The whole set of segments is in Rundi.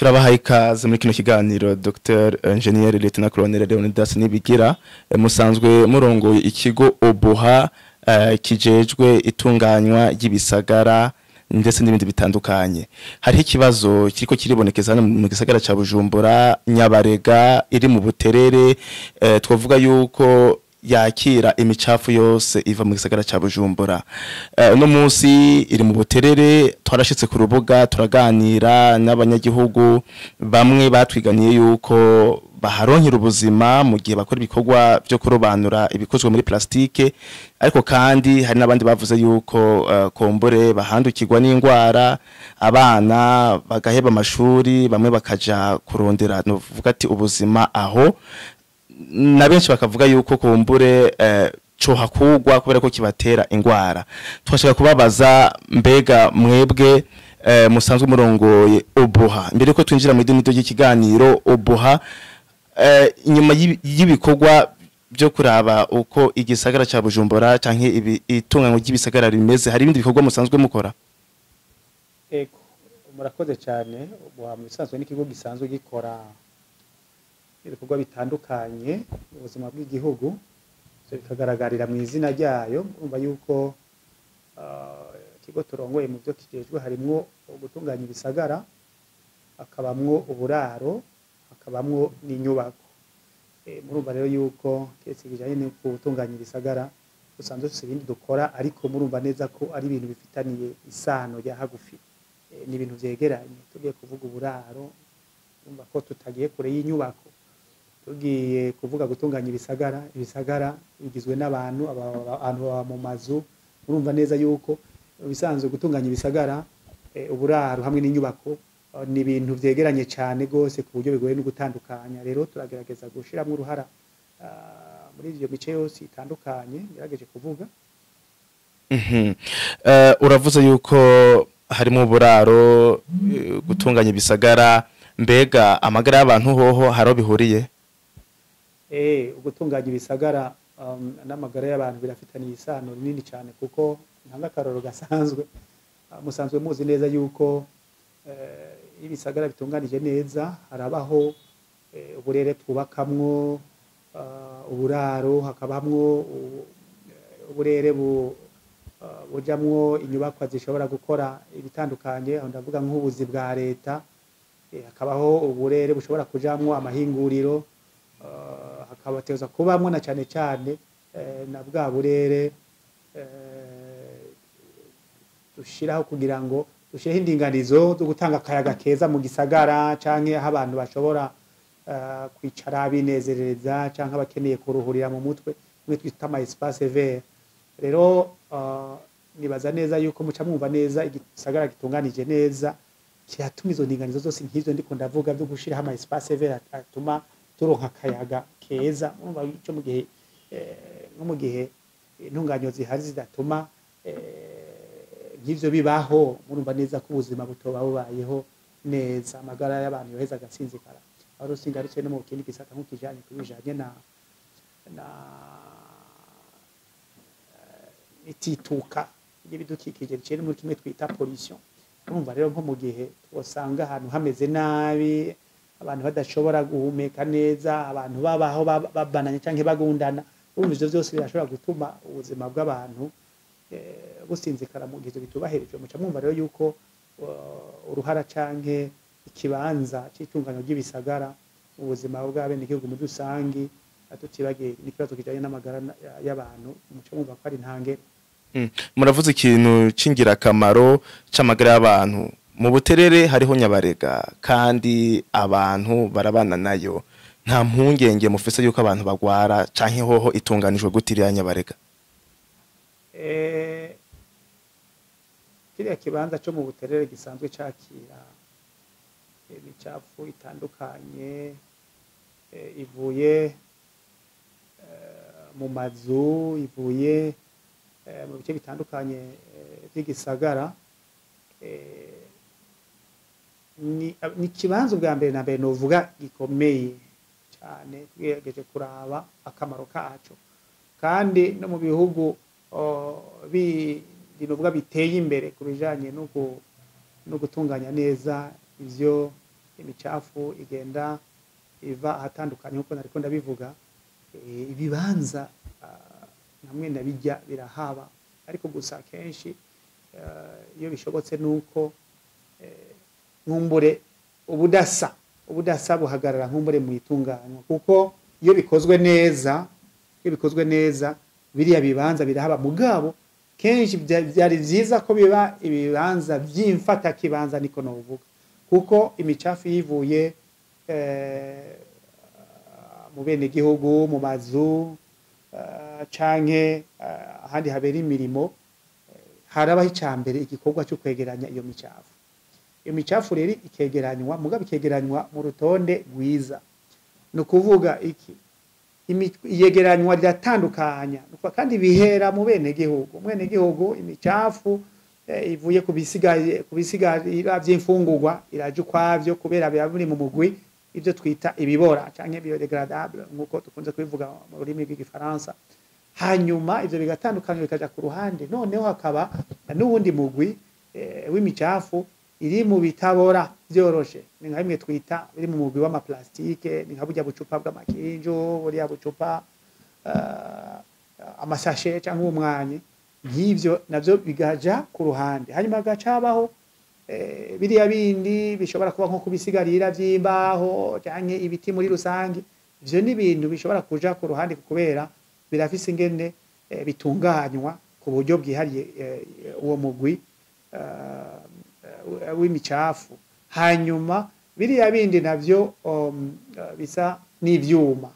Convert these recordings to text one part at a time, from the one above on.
turabahaye ikaze muri kino kiganiro Dr Engineer Lieutenant Colonel Leonidas Nibigira musanzwe murongoye ikigo Obuha kijejwe itunganywa ry'ibisagara ndetse n'ibindi bitandukanye. Hariho ikibazo kiriko kiribonekeza mu gisagara ca Bujumbura Nyabarega iri mu Buterere, twavuga yuko yakira imicafu yose iva mu gisagara ca Bujumbura. No munsi iri mu Buterere, twarashitse ku rubuga turaganira n'abanyagihugu bamwe batwiganiye yuko baharonkera ubuzima mu gihe bakora ibikorwa byo kurobanura ibikozwe muri plastike, ariko kandi hari n'abandi bavuze yuko kombore bahandukirwa n'ingwara, abana bagaheba amashuri, bamwe bakaja kurondera no vuga ati ubuzima aho, na benshi bakavuga yuko kumbure co hakugwa kubera ko kibatera ingwara. Twashaka kubabaza mbega mwebwe musanzwe murongoye Obuha, mbere ko twinjira mu idini ry'ikiganiro Obuha, inyuma y'ibikorwa byo kuraba uko igisagara ca Bujumbura canke itunganywa ry'ibisagara rimeze, hari ibindi bikorwa musanzwe mukora? Ego, murakoze cyane. Obuha mu bisanzwe n'ikigo gisanzwe gikora ibikorwa bitandukanye mu buzima bw'igihugu, bikagaragarira mu izina ryayo. Urumva yuko ikigo turongoye mu byo kijejwe harimwo gutunganya ibisagara, hakabamwo uburaro, hakabamwo n'inyubako. Murumva rero yuko kese kijanye no gutunganya ibisagara usanzwe dufite ibindi dukora, ariko murumva neza ko ari ibintu bifitaniye isano ya hagufi, ni ibintu vyegeranye. Tugiye kuvuga uburaro, urumva ko tutagiye kure y'inyubako. Tugiye kuvuga gutunganya ibisagara, ibisagara bigizwe n'abantu, abantu baba mu mazu. Urumva neza yuko bisanzwe gutunganya ibisagara, uburaro hamwe n'inyubako ni ibintu vyegeranye cyane gose ku buryo bigoye no gutandukanya. Rero turagerageza gushiramwe uruhara muri iyo mice yose itandukanye ngerageje kuvuga. Uravuze yuko harimo uburaro, gutunganya ibisagara, mbega amagara y'abantu hoho haro bihuriye? Ugutunganya ibisagara n'amagara y'abantu birafitaniye isano rinini cyane, kuko ntanga karoro gasanzwe. Musanzwe muzi neza yuko ibisagara bitunganije neza harabaho uburere twubakamwo, uburaro, hakabamwo uburere bujamwo inyubakwa zishobora gukora ibitandukanye, aho ndavuga nk'ubuzi bwa leta. Hakabaho uburere bushobora kujamwo amahinguriro, hakabateza kubamwo na cyane cyane na bwa burere dushiraho kugira ngo dushireho indinganizo zo gutanga akayaga keza mu gisagara, canke aho abantu bashobora kwicara binezerereza, canke abakeneye kuruhurira mu mutwe, mwe twita ama espace vert. Rero nibaza neza yuko muca mwumva neza igisagara gitunganije neza kiratuma izo ndinganizo zose nk'izo ndiko ndavuga byo gushiraho ama espace vert atuma turonka akayaga keza. Urumva ico mu gihe nko mu gihe intunganyo zihari zidatuma nk'ivyo bibaho, murumva neza ko ubuzima butoba bubayeho neza, amagara y'abantu yoheza agasinzikara. Aho rusingarutse no mu kindi gisata nk'ukijanye kubijanye na itituka y'ibidukikije ricere muri kimwe twita pollution. Urumva rero nko mu gihe twosanga ahantu hameze nabi, abantu badashobora guhumeka neza, abantu babaho babananye canke bagundana, urumva ivyo vyose birashobora gutuma ubuzima bw'abantu gusinzikara mu gihe bitubahirijwe. Muca mwumva rero yuko uruhara canke ikibanza c'itunganywa ry'ibisagara mu buzima bw'abene igihugu muri rusangi, atutibagiye n'ikibazo kijanye n'amagara y'abantu. Muca mwumva ko ari ntange. Muravuze ikintu c'ingirakamaro c'amagara y'abantu. Mu Buterere hariho Nyabarega kandi abantu barabana nayo, nta mpungenge mufise yuko abantu bagwara canke hoho itunganijwe gutiriya Nyabarega? Kiriya kibanza cyo mu Buterere gisanzwe cakira imicafu itandukanye ivuye mu mazu, ivuye mu bice bitandukanye by'igisagara. Ni kibanza bwa mbere na mbere novuga gikomeye cyane, twigejeje kuraba akamaro kacu. Kandi no mu bihugu binovuga biteye imbere ku bijanye no gutunganya neza ivyo imicafu igenda iva ahatandukanye nkuko nariko ndabivuga, ibibanza namwe nabijya birahaba, ariko gusa kenshi iyo bishobotse nuko nkumbure ubudasa buhagarara nkumbure mu itunganywa, kuko iyo bikozwe neza biriya bibanza birahaba. Mugabo kenshi byari vyiza ko biba ibibanza vy'imfata kibanza, niko novuga, kuko imicafu yivuye mu bene gihugu, mu mazu canke ahandi habera imirimo, harabaho icambere igikorwa cyo kwegeranya iyo micafu. Iyo micafu rero ikegeranywa, mugabo ikegeranywa mu rutonde rwiza. No kuvuga iki, iyegeranywa riratandukanya kandi bihera mu bene gihugu. Mwene gihugu imicafu ivuye kubisigarira vy'imfungurwa iraje kwavyo, kubera biba biri mu mugwi ivyo twita ibibora canke biodegradable nkuko tukunze kubivuga mu rurimi rw'igifaransa. Hanyuma ivyo bigatandukanye bikaja ku ruhande, noneho hakaba n'ubundi mugwi w'imicafu iri mu bitabora vyoroshe, ni nka bimwe twita biri mu mugwi w'amaplastike, ni nka burya bucupa bw'amakinju, burya bucupa amasashe canke umwanya, nk'ivyo navyo bigaja ku ruhande. Hanyuma hagacabaho biriya bindi bishobora kuba nko kubisigarira vy'imbaho canke ibiti muri rusange. Ivyo ni ibintu bishobora kuja ku ruhande kubera birafise ingene bitunganywa ku buryo bwihariye uwo mugwi w'imicafu. Hanyuma biriya bindi navyo bisa n'ivyuma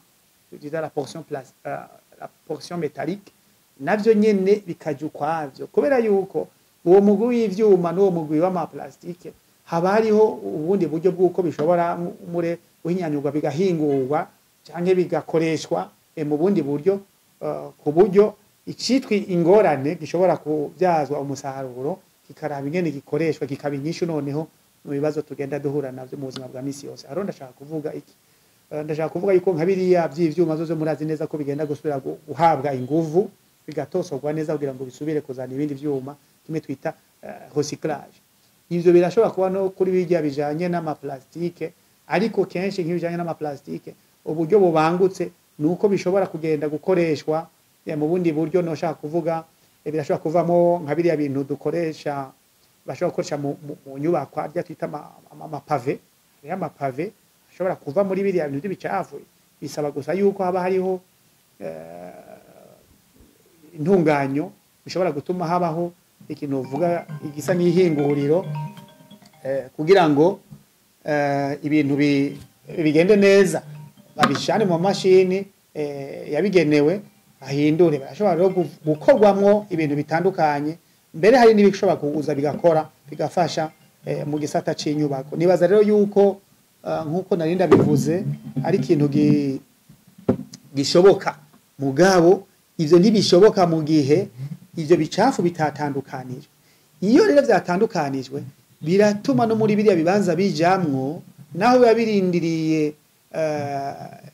bita la portion métallique, navyo nyene bikaja ukwavyo, kubera yuko uwo mugwi w'ivyuma n'uwo mugwi w'amaplastike haba hariho ubundi buryo bw'uko bishobora mure uhinyanyurwa bigahingurwa canke bigakoreshwa mu bundi buryo, ku buryo icitwi ingorane gishobora kubyazwa umusaruro kikaraba ingene gikoreshwa, kikaba inyishu noneho mu bibazo tugenda duhura navyo mu buzima bwa misi yose. Haro ndashaka kuvuga iki, ndashaka kuvuga yuko nka biriya vy'ivyuma zo murazi neza ko bigenda gusubira guhabwa inguvu, bigatosorwa neza kugira ngo bisubire kuzana ibindi vyuma, kimwe twita recyclage. Ivyo birashobora kuba no kuri bijya bijanye n'amaplastike, ariko kenshi nk'ibijanye n'amaplastike uburyo bubangutse nuko bishobora kugenda gukoreshwa mu bundi buryo. No shaka kuvuga birashobora kuvamo nka biriya bintu dukoresha, bashobora gukoresha mu nyubako rya twita amapave. Amapave ashobora kuva muri biriya bintu by'ibicafu, bisaba gusa yuko haba hariho intunganyo bishobora gutuma habaho ikintu uvuga igisa n'ihinguriro, kugira ngo ibintu bigende neza, babishane mu mashini yabigenewe ahindure. Barashobora rero gukorwamwo ibintu bitandukanye, mbere hari n'ibishobora kuguza bigakora bigafasha mu gisata c'inyubako. Nibaza rero yuko nkuko narinda bivuze ari ikintu gishoboka, mugabo ivyo ntibishoboka mu gihe ivyo bicafu bitatandukanijwe. Iyo rero vyatandukanijwe biratuma no muri biriya bibanza bijamwo, naho biba birindiriye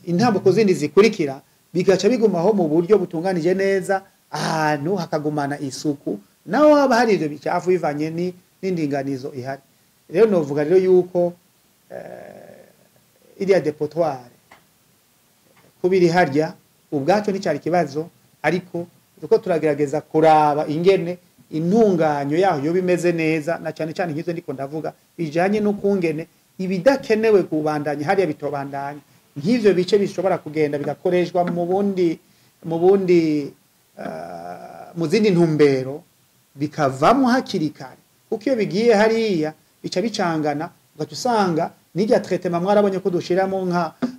intambuko zindi zikurikira, bigaca bigumaho mu buryo butunganije neza, ahantu hakagumana isuku, naho haba hari ivyo bicafu bivanye n'indinganizo ihari. Rero novuga rero yuko iriya depotoire kubiri harya ubwaco nticari kibazo, ariko uko turagerageza kuraba ingene intunganyo yaho yo bimeze neza, na cyane cyane nk'izo ndiko ndavuga bijanye no kungene ibidakenewe kubandanya hariya bitobandanya, nk'ivyo bice bishobora kugenda bigakoreshwa mu zindi ntumbero bikavamo hakiri kare, kuko iyo bigiye hariya bica bicangana, ugaca usanga n'irya traitement mwarabonye ko dushiramo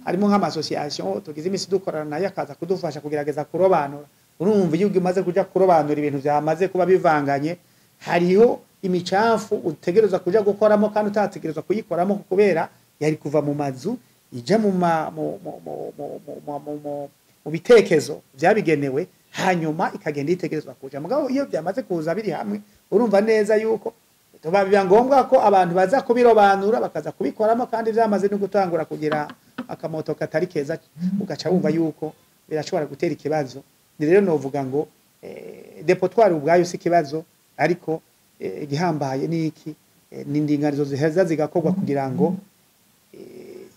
harimo nk'amasosiyasiyo tugize imisi dukorana nayo akaza kudufasha kugerageza kurobanura. Urumva iyo umaze kuja kurobanura ibintu byamaze kuba bivanganye, hariho imicafu utegereza kuja gukoramo kandi utategereza kuyikoramo, kubera yari kuva mu mazu ija mu bitekezo byabigenewe, hanyuma ikagenda itegerezwa kuja. Mugabo iyo byamaze kuza biri hamwe, urumva neza yuko biba ngombwa ko abantu baza kubirobanura bakaza kubikoramo, kandi byamaze no gutangura kugira akamoto katari keza, ugaca wumva yuko birashobora gutera ikibazo. Ni rero novuga ngo depotoire ubwayo si kibazo, ariko igihambaye niki n'indinganizo ziheza zigakorwa kugira ngo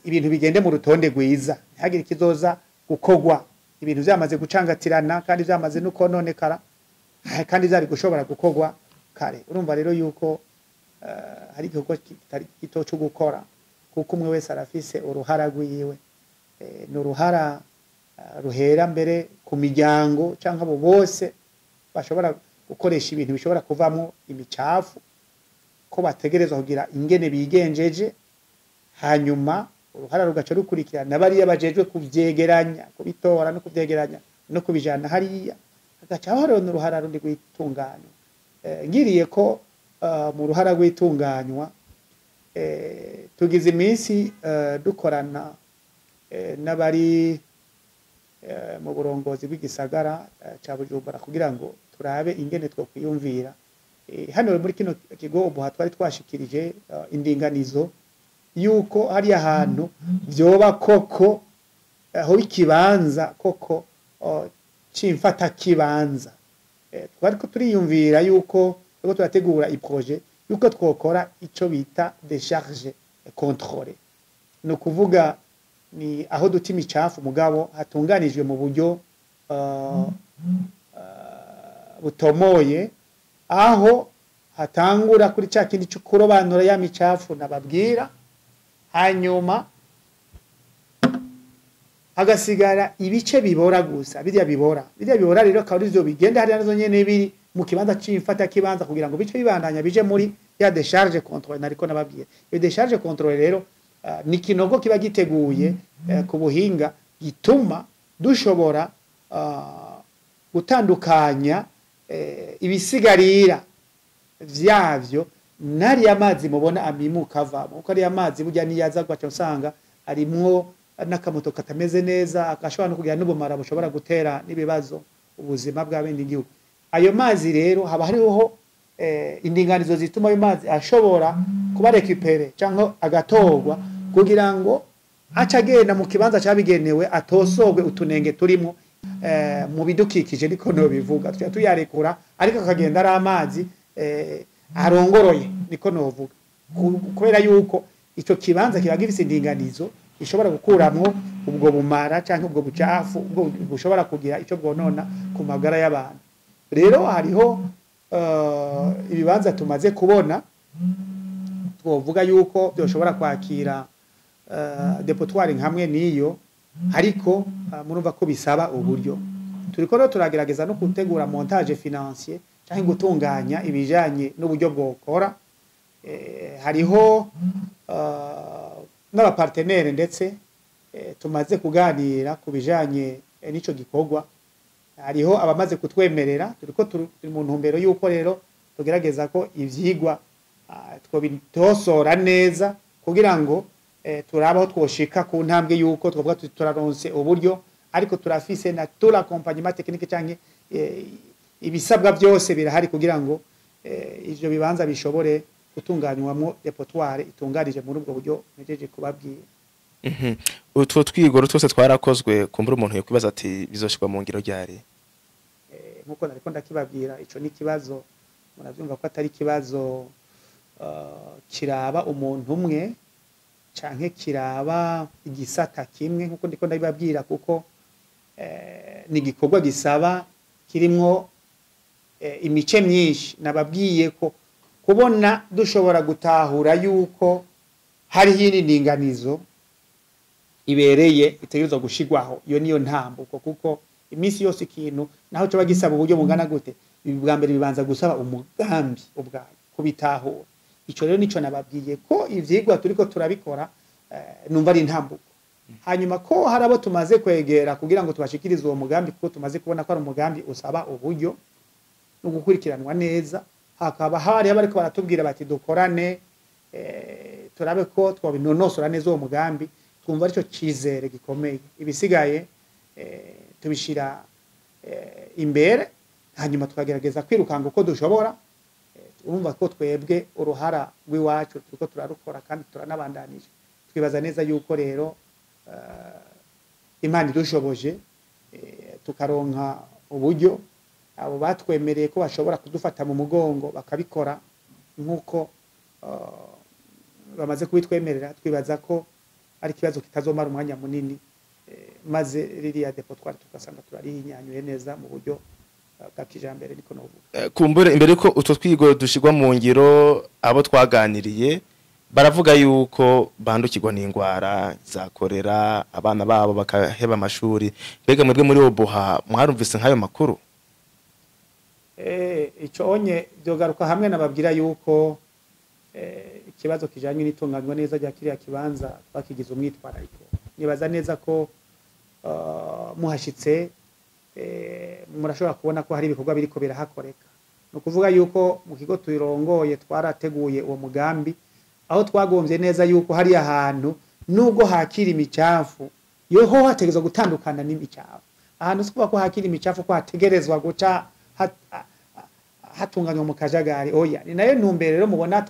ibintu bigende mu rutonde rwiza ntihagire ikizoza gukogwa ibintu byamaze gucangatirana kandi byamaze no kononekara kandi byari gushobora gukogwa kare urumva rero yuko hari igikorwa kitari gito cyo gukora kuko umwe wese arafise uruhara rwiwe n'uruhara ruhera mbere ku miryango cyangwa abo bose bashobora gukoresha ibintu bishobora kuvamo imicafu ko bategerezwa kugira ingene bigenjeje hanyuma uruhara rugaca rukurikirana bariya bajejwe kuvyegeranya kubitora no kuvyegeranya no kubijana hariya hagaca hariho n'uruhara rundi rwitunganywa ngiriye ko mu ruhara rwitunganywa tugize iminsi dukorana n'abari mu burongozi bw'igisagara ca Bujumbura kugira ngo turabe ingene two kwiyumvira hano muri kino kigo ubu twari twashikirije indinganizo yuko hari ahantu byoba koko aho ikibanza koko cimfata kibanza twari ko turiyumvira yuko turategura iprojet yuko twokora ico bita décharge contrôlée no kuvuga ni aho duta imicafu mugabo hatunganijwe mu buryo butomoye aho hatangura kuri cya kindi cyo kurobanura ya micafu nababwira hanyuma hagasigara ibice bibora gusa birya bibora rero akaba ivyo bigenda hari nazo nyene biri mu kibanza c'imfata kibanza kugira ngo bice bibandanya bije muri ya décharge contrôlée nariko nababwiye iyo décharge contrôlée rero ni kinogo kiba giteguye ku buhinga gituma dushobora gutandukanya ibisigarira vyavyo nari amazi mubona amimuka avamo uko ari amazi burya niyaza gwaca usanga arimwo n'akamoto katameze neza akashobora no kugira n'ubumara bushobora gutera n'ibibazo ubuzima bw'abindi gihugu ayo mazi rero haba hariho indinganizo zituma ayo mazi ashobora kuba récupérer cyangwa agatorwa kugira ngo acagenda mu kibanza cyabigenewe atosogwe utunenge turimo mu bidukikije niko no bivuga tuyarekura ariko akagenda ari amazi arongoroye niko novuga kubera yuko ico kibanza kiba gifise indinganizo ishobora gukuramwo ubwo bumara cyangwa ubwo bucafu ubwo bushobora kugira ico bwonona ku magara y'abantu rero hariho ibibanza tumaze kubona twovuga yuko byoshobora kwakira depotoire hamwe niyo ariko murumva ko bisaba uburyo turiko rero turagerageza no gutegura montage financier cyangwa gutunganya ibijanye n'uburyo bwokora hariho n'abapartenere ndetse tumaze kuganira ku bijanye n'ico gikorwa hariho abamaze kutwemerera turiko turi mu ntumbero yuko rero tugerageza ko ivyigwa twobitosora neza kugira ngo turabaho twoshika ku ntambwe yuko twavuga turaronse uburyo ariko turafise na tout l'accompagnement technique cyangwa ibisabwa byose birahari kugira ngo ivyo bibanza bishobore gutunganywamo depotoire itunganije muri ubwo buryo nejeje kubabwira utwo twigoro twose twarakozwe kumbura umuntu yakwibaza ati bizoshikwa mu ngiro ryari nkuko nariko ndakibabwira ico ni kibazo muravyumva ko atari kibazo kiraba umuntu umwe canke kiraba igisata kimwe nkuko ndiko ndabibabwira kuko ni gikorwa gisaba kirimwo imice myinshi nababwiye ko kubona dushobora gutahura yuko hari yindi ndinganizo ibereye itegerezwa gushigwaho iyo niyo ntambuko kuko iminsi yose ikintu naho cyo bagisaba uburyo bungana gute bwa mbere bibanza gusaba umugambi ubwayo kubitahura ico rero nico nababwiye ko ivyigwa turiko turabikora numva ari ntambuko hanyuma ko harabo tumaze kwegera kugira ngo tubashikirize uwo mugambi kuko tumaze kubona ko ari umugambi usaba uburyo no gukurikiranwa neza hakaba hari abariko baratubwira bati dukorane turabe ko twabinonosora neza uwo mugambi twumva arico cizere gikomeye ibisigaye tubishira imbere hanyuma tukagerageza kwirukanga uko dushobora urumva ko twebwe uruhara rw'iwacu turiko turarukora kandi turanabandanije twibaza neza yuko rero Imana idushoboje tukaronka uburyo abo batwemereye ko bashobora kudufata mu mugongo bakabikora nkuko bamaze kubitwemerera twibaza ko ari kibazo kitazomara umwanya munini maze ririya depo twari tugasanga turarihinyanyuye neza mu buryo bwa kijambere niko novuga. Kumbure imbere ko utwo twigo dushigwa mu ngiro abo twaganiriye baravuga yuko bandukirwa n'ingwara zakorera abana babo bakaheba amashuri. Mbega mwebwe muri Obuha mwarumvise nk'ayo makuru? Ico onye byogaruka hamwe nababwira yuko ikibazo kijanye n'itunganywa neza rya kiriya kibanza twakigize umwitwarariko. Nibaza neza ko muhashitse murashobora kubona ko hari ibikorwa biriko birahakoreka. No kuvuga yuko mu kigo tuyirongoye twarateguye uwo mugambi aho twagombye neza yuko hari ahantu nubwo hakira imicafu yoho hategezwa gutandukana n'imicafu. Ahantu sikuba ko hakira imicafu ko hategerezwa guca hatunganywa mu kajagari. Oya ni nayo ntumbere rero mubona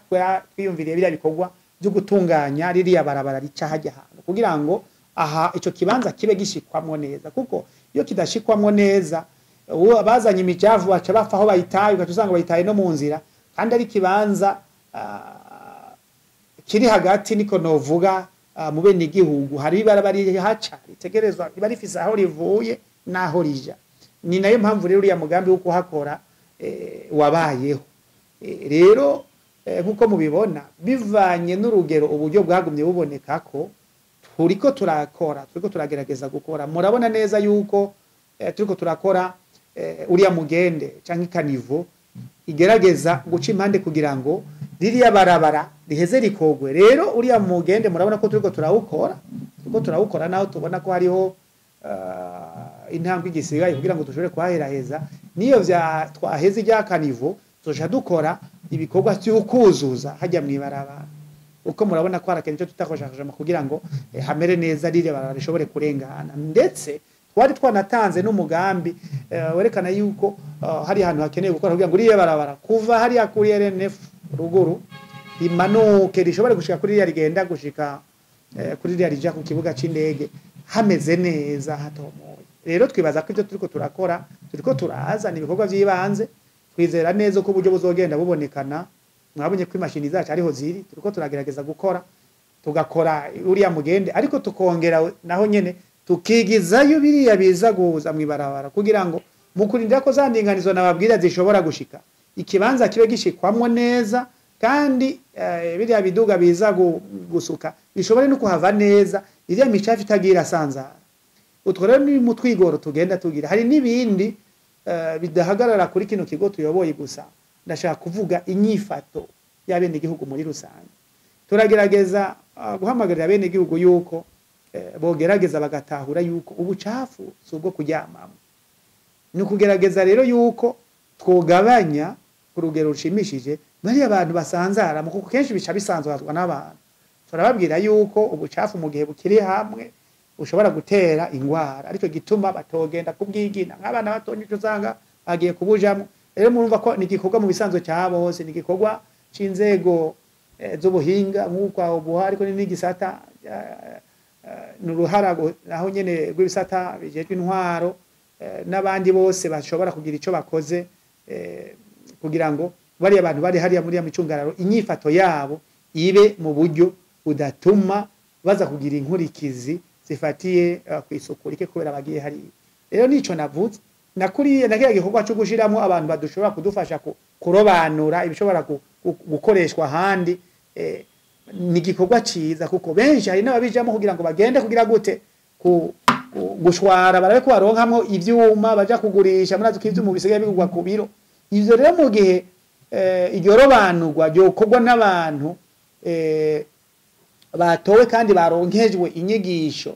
twiyumviriye biriya bikorwa byo gutunganya ririya barabara rica hajya ahantu kugira ngo aha ico kibanza kibe gishikwamwo neza, kuko iyo kidashikwamwo neza uwo abazanye imicafu baca bafa aho bayitaye ugatuzanga bayitaye no mu nzira, kandi ari kibanza kiri hagati niko novuga mu bene igihugu hari barabari haca ritegerezwa riba rifise aho rivuye naho rija. Ni nayo mpamvu rero uriya mugambi wo kuhakora wabayeho. Rero nkuko mubibona bivanye n'urugero uburyo bwagumye buboneka ko turiko turagerageza gukora. Murabona neza yuko turiko turakora uriya mugende canke kanivo igerageza guca impande kugira ngo ririya barabara riheze rikogwe. Rero uriya mugende murabona ko turiko turawukora naho tubona ko hariho intambwe igisigaye kugira ngo dushobore kuhaheraheza. Niyo vya twaheze rya kanivo tuzoja dukora ibikorwa cy'ukuzuza hajya mwibarabara. Uko murabona ko harakeneye cyo tutakoshakashama kugira ngo hamere neza rire barabara rishobore kurengana. Ndetse twari twanatanze n'umugambi werekana yuko hari ahantu hakeneye gukora kugira ngo rire barabara kuva hari kuri RNF ruguru imanuke rishobore gushika kuri rya rigenda gushika kuri rya rija ku kibuga c'indege hameze neza hatomoye. Rero twibaza ko ibyo turiko turakora turiko turazana ibikorwa by'ibanze, twizera neza ko uburyo buzogenda bubonekana. Mwabonye ko imashini zacu ariho ziri, turiko turagerageza gukora tugakora uriya mugende, ariko tukongera naho nyene tukigizayo biriya biza guza mwibarabara kugira ngo mukurindira ko zandinganizo nababwira zishobora gushika ikibanza kibe gishikwamwo neza, kandi biriya biduga biza gusuka bishobore no kuhava neza, iriya micafu itagira sanzara. Utwo rero ni mutwigoro tugenda tugira. Hari nibindi bidahagarara kuri kino kigo tuyoboye gusa, ndashaka kuvuga inyifato y'abene igihugu muri rusange. Turagerageza guhamagarira abene igihugu yuko bogerageza bagatahura yuko ubucafu subwo kujyamamo. Ni kugerageza rero yuko twogabanya ku rugero rushimishije bari abantu basanzara mu kuko kenshi bica bisanzwazwa n'abantu. Turababwira yuko ubucafu mu gihe bukiri hamwe ushobora gutera ingwara, ariko gituma batogenda kubwigina nk'abana batonye usanga bagiye kubujamo. Rero murumva ko ni gikorwa mu bisanzwe cyabo hose, ni gikorwa c'inzego z'ubuhinga nk'uko Obuha, ariko ni gisata n'uruhara naho nyene rw'ibisata bijejwe intwaro n'abandi bose bashobora kugira ico bakoze kugira ngo bari abantu bari hariya muri ya micungararo inyifato yabo ibe mu buryo budatuma baza kugira inkurikizi zifatiye kwisukura kubera bagiye hariya. Rero nico navuze nakuriye nakiya gikorwa cyo gushiramo abantu badushobora kudufasha kurobanura ibishobora gukoreshwa handi. Ni gikorwa ciza kuko benshi hari n'ababijamo kugira ngo bagende kugira gute gushwara barabe ko baronkamwo ivyuma baja kugurisha muri azukivyuma bisigaye bigurwa ku biro. Ivyo rero mu gihe iryorobanurwa ryokorwa n'abantu batowe kandi baronkejwe inyigisho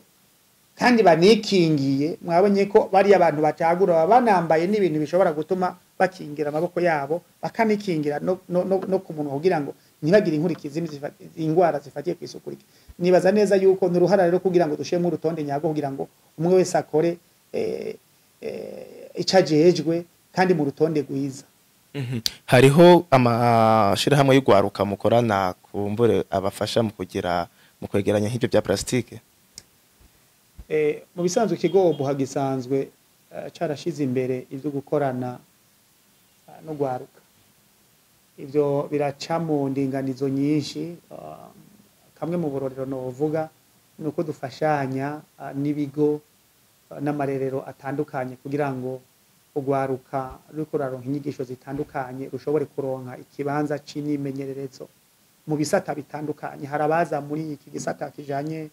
kandi banikingiye, mwabonye ko bari abantu batagura banambaye n'ibintu bishobora gutuma bakingira amaboko yabo bakanikingira no ku muntu kugira ngo ntibagire inkurikizi ingwara zifatiye kwisukurika. Nibaza neza yuko n'uruhara rero kugira ngo dushemwe urutonde nyago kugira ngo umwe wese akore icajejwe kandi mu rutonde gwiza. Hariho amashirahamwe y'ugwaruka mukorana kumbure abafasha mu kugira mu kwegeranya nk'ibyo bya plastike. Mu bisanzwe ikigo Obuha gisanzwe carashize imbere ivyo gukorana no gwaruka. Ivyo biraca mu ndinganizo nyinshi. Kamwe mu burorero novuga nuko dufashanya n'ibigo n'amarerero atandukanye kugira ngo ugwaruka ruriko raronka inyigisho zitandukanye rushobore kuronka ikibanza c'imyimenyerezo mu bisata bitandukanye. Harabaza muri iki gisata kijanye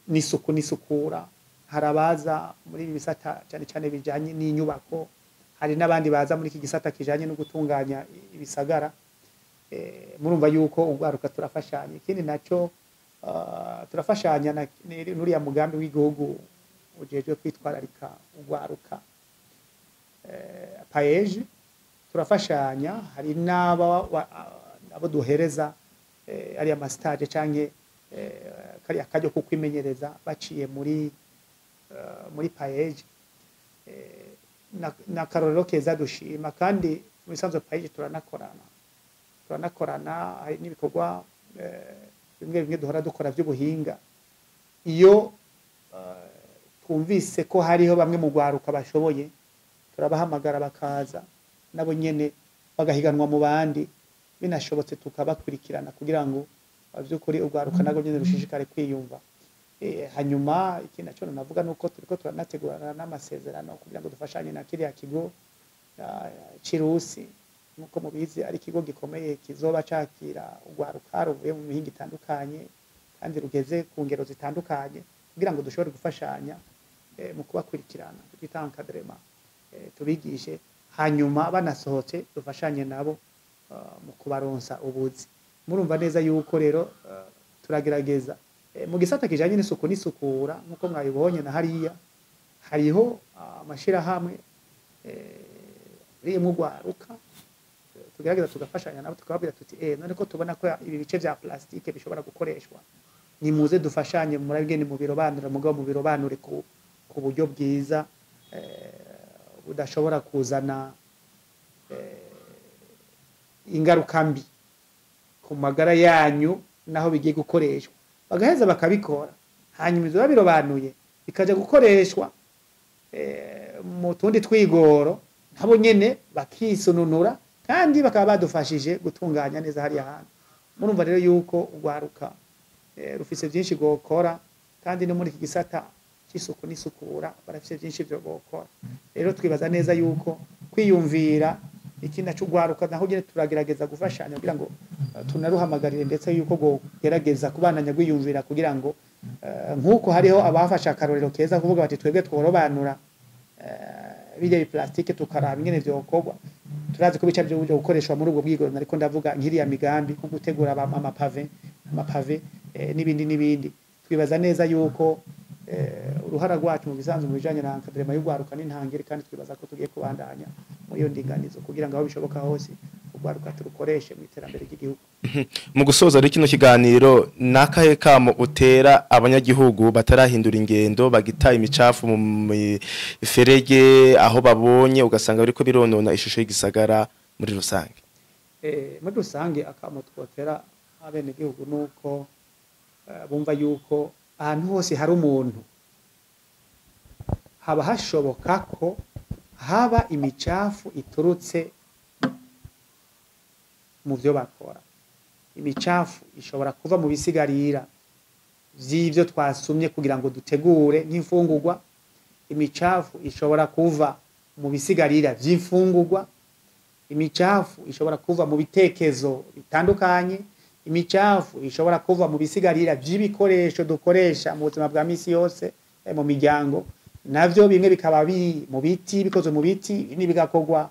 n'isuku n'isukura, harabaza muri ibi bisata cyane cyane bijanye n'inyubako, hari n'abandi baza muri iki gisata kijanye no gutunganya ibisagara. Murumva yuko ugwaruka turafashanya. Ikindi naco turafashanya nuriya mugambi w'igihugu ujejwe kwitwararika ugwaruka paeje, turafashanya. Hari abo duhereza ari amastage canke kari akaryo ko kwimenyereza baciye muri paeje, na karorero keza dushima. Kandi mu bisanzwe paeje turanakorana hari n'ibikorwa bimwe duhora dukora by'ubuhinga. Iyo twumvise ko hariho bamwe mu gwaruka bashoboye, turabahamagara bakaza nabo nyene bagahiganwa mu bandi, binashobotse tukabakurikirana kugira ngo by'ukuri ugwaruka nago nyene rushishikare kwiyumva. Hanyuma ikindi naco navuga nuko turiko turanategurana n'amasezerano kugira ngo dufashanye na kiriya kigo Cirusi. Nuko mubizi ari ikigo gikomeye kizoba cakira ugwaruka ruvuye mu mihinga itandukanye kandi rugeze ku ngero zitandukanye, kugira ngo dushobore gufashanya mu kubakurikirana, twita encadrement, tubigishe, hanyuma banasohotse dufashanye nabo mu kubaronsa ubuzi. Murumva neza yuko rero turagerageza mu gisata kijanye n'isuku n'isukura. Nkuko mwabibonye na hariya hariho amashirahamwe mu gwaruka, tugerageza tugafashanya nabo tukababwira tuti none ko tubona ko ibi bice vya plastike bishobora gukoreshwa, ni muze dufashanye murabigene mu birobanura, mugabo mu birobanure ku buryo bwiza budashobora kuzana ingaruka mbi ku magara yanyu naho bigiye gukoreshwa. Bagaheza bakabikora, hanyuma izo babirobanuye bikaja gukoreshwa mu tundi twigoro, nabo nyene bakisununura kandi bakaba badufashije gutunganya neza hariya hantu. Murumva rero yuko ugwaruka rufise byinshi gukora, kandi no muri iki gisata cy'isuku n'isukura barafise byinshi byo gukora. Rero twibaza neza yuko kwiyumvira ikindi cy'ugwaruka naho nyene turagerageza gufashanya kugira ngo tunaruhamagarire ndetse yuko go gerageza kubananya gwiyumvira kugira ngo nkuko hariho abafasha akarorero keza kuvuga bati twebwe tworobanura bijya plastike tukaraba ingene byo gukorwa. Turazi ko bica byo gukoreshwa muri ubwo bwigoro, ariko ndavuga nkiriya migambi nko gutegura amapave n'ibindi. Twibaza neza yuko uruhara rwacu mu bisanzwe mu bijanye na encadrement y'ugwaruka n'intangire, kandi twibaza ko tugiye kubandanya mu iyo ndinganizo kugira ngo aho bishoboka hose ugwaruka turukoreshe mu iterambere ry'igihugu. Mu gusoza ari kino kiganiro, nakahe kamo utera abanyagihugu batarahindura ingendo bagita imicafu mu ferege aho babonye ugasanga bariko bironona ishusho y'igisagara muri rusange? Muri rusange akamo twotera abene gihugu nuko bumva yuko ahantu hose hari umuntu haba hashoboka ko haba imicafu iturutse mu byo bakora. Imicafu ishobora kuva mu bisigarira vy'ivyo twasumye kugira ngo dutegure nk'imfungurwa. Imicafu ishobora kuva mu bisigarira vy'imfungurwa. Imicafu ishobora kuva mu bitekezo bitandukanye. Imicafu ishobora kuva mu bisigarira by'ibikoresho dukoresha mu buzima bwa misi yose mu miryango, navyo bimwe bikaba mu biti, bikoze mu biti, ni bigakorwa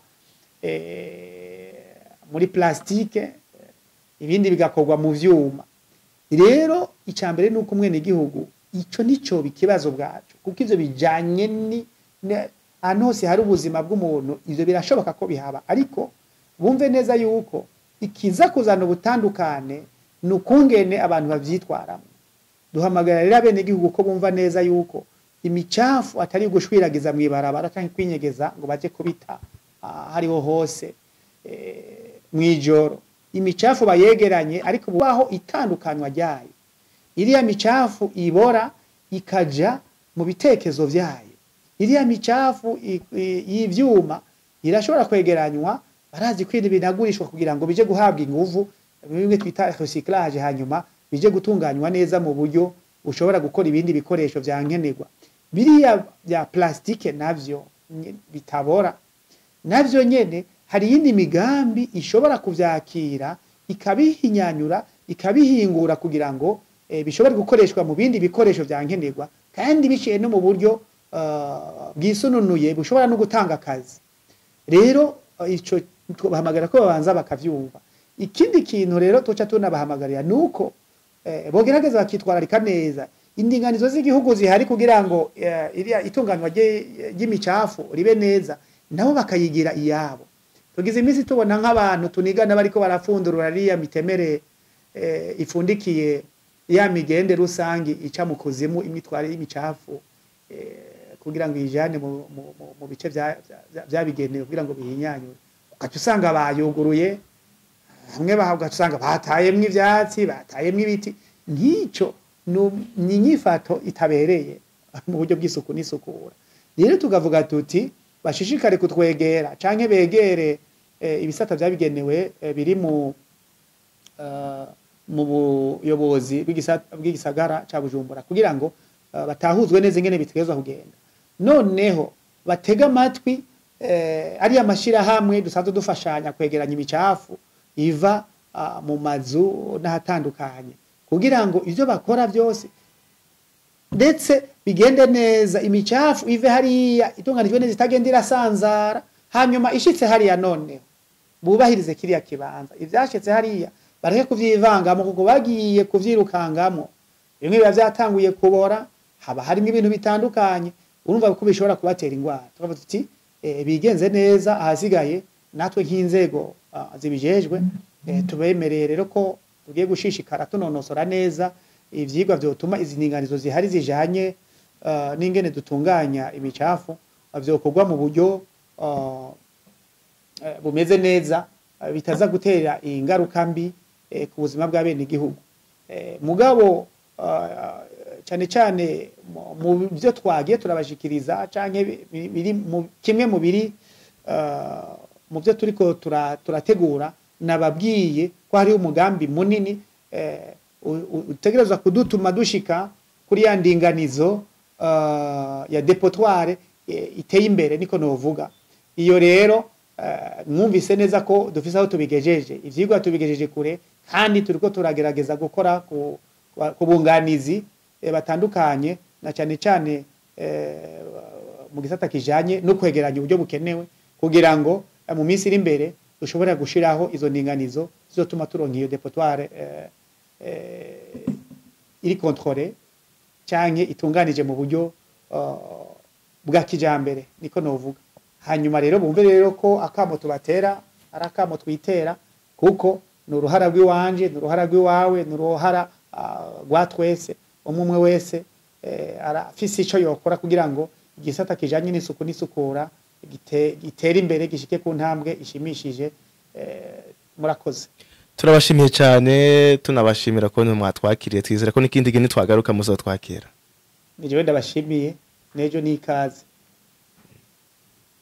muri plastike, ibindi bigakorwa mu vyuma. Rero icambere nuko umwene gihugu ico nico bikibazo bwacu, kuko ivyo bijanye ahantu hose hari ubuzima bw'umuntu, ivyo birashoboka ko bihaba, ariko bumve neza yuko ikiza kuzana ubutandukane nukungene abantu bavyitwaramo. Duhamagara rero abene gihugu ko bumva neza yuko imicafu atari gushwiragiza mwibarabara canke kwinyegeza ngo baje kubita hariho hose mwijoro. Imicafu bayegeranye, ariko bubaho itandukanywa ryayo. Iriya micafu ibora ikaja mu bitekezo vyayo. Iriya micafu y'ivyuma irashobora kwegeranywa, barazi kwindi binagurishwa kugira ngo bije guhabwa inguvu, bimwe twita recyclage, hanyuma bije gutunganywa neza mu buryo ushobora gukora ibindi bikoresho vya nkenerwa. Biriya bya plastike navyo bitabora navyo nyene hari yindi migambi ishobora kuvyakira ikabihinyanyura ikabihingura kugira ngo bishobora gukoreshwa mu bindi bikoresho vya nkenerwa kandi biciye no mu buryo bwisununuye bushobora no gutanga akazi. Rero ico tubahamagara ko babanza bakavyumva. Ikindi kintu rero toca tunabahamagarira nuko bogerageza bakitwararika neza indinganizo z'igihugu zihari kugira ngo iriya itunganywa ry'imicafu ribe neza nabo bakayigira iyabo. Tugize iminsi tubona nk'abantu tunigana bariko barafundurura riya mitemere ifundikiye ya migende rusangi ica mu kuzimu imitware y'imicafu kugira ngo ijane mu bice byabigenewe kugira ngo bihinyanyure. Ugaca usanga bayuguruye hamwe ugasanga batayemwe ivyatsi batayemwe ibiti. Nk'ico ni inyifato itabereye mu buryo bw'isuku n'isukura. Rero tugavuga tuti bashishikare kutwegera canke begere ibisata byabigenewe biri mu buyobozi bw'igisagara ca Bujumbura kugira ngo batahuzwe neza ingene bitegezwa kugenda. Noneho batega amatwi ari amashira hamwe dusanzwe dufashanya kwegeranya imicafu iva mu mazu n'ahatandukanye kugira ngo ivyo bakora byose ndetse bigende neza, imicafu ive hariya itunganijwe neza itagendera sanzara, hanyuma ishitse hariya noneho bubahirize kiriya kibanza ivyashitse hariya bareke kuvyivangamo kuko bagiye kuvyirukangamo bimwe biba vyatanguye kubora, haba harimo ibintu bitandukanye urumva ko bishobora kubatera ingwara. Tukavuga tuti bigenze neza ahasigaye natwe nk'inzego zibijejwe tubemereye rero ko tugiye gushishikara tunonosora neza ivyigwa vyotuma izi ndinganizo zihari zijanye n'ingene dutunganya imicafu vyokorwa mu buryo bumeze neza bitaza gutera ingaruka mbi ku buzima bwa bene igihugu. Mugabo cyane cyane mu byo twagiye turabashikiriza canke biri kimwe mu biri mu byo turiko turategura nababwiye ko hari umugambi munini utegerezwa kudutuma dushika kuri ya ndinganizo ya depotoire iteye imbere niko novuga. Iyo rero mwumvise neza ko dufise aho tubigejeje, ivyigwa tubigejeje kure kandi turiko turagerageza gukora ku bunganizi batandukanye na cyane cyane mu gisata kijanye no kwegeranya uburyo bukenewe kugira ngo mu minsi iri imbere dushobora gushiraho izo ndinganizo zizotuma turonka iyo depotoire iri contrôlée canke itunganije mu buryo bwa kijambere niko novuga. Hanyuma rero bumve rero ko akamo tubatera ari akamo twitera kuko n'uruhara rw'iwanje n'uruhara rw'iwawe n'uruhara rwa twese umwe wese arafise ico yokora kugira ngo igisata kijanye n'isuku n'isukura gitera imbere gishike ku ntambwe ishimishije. Murakoze. Turabashimiye cyane tunabashimira ko mwatwakiriye, twizera ko n'ikindi gihe twagaruka muzotwakira. Nijewe ndabashimiye nejo n'ikaze.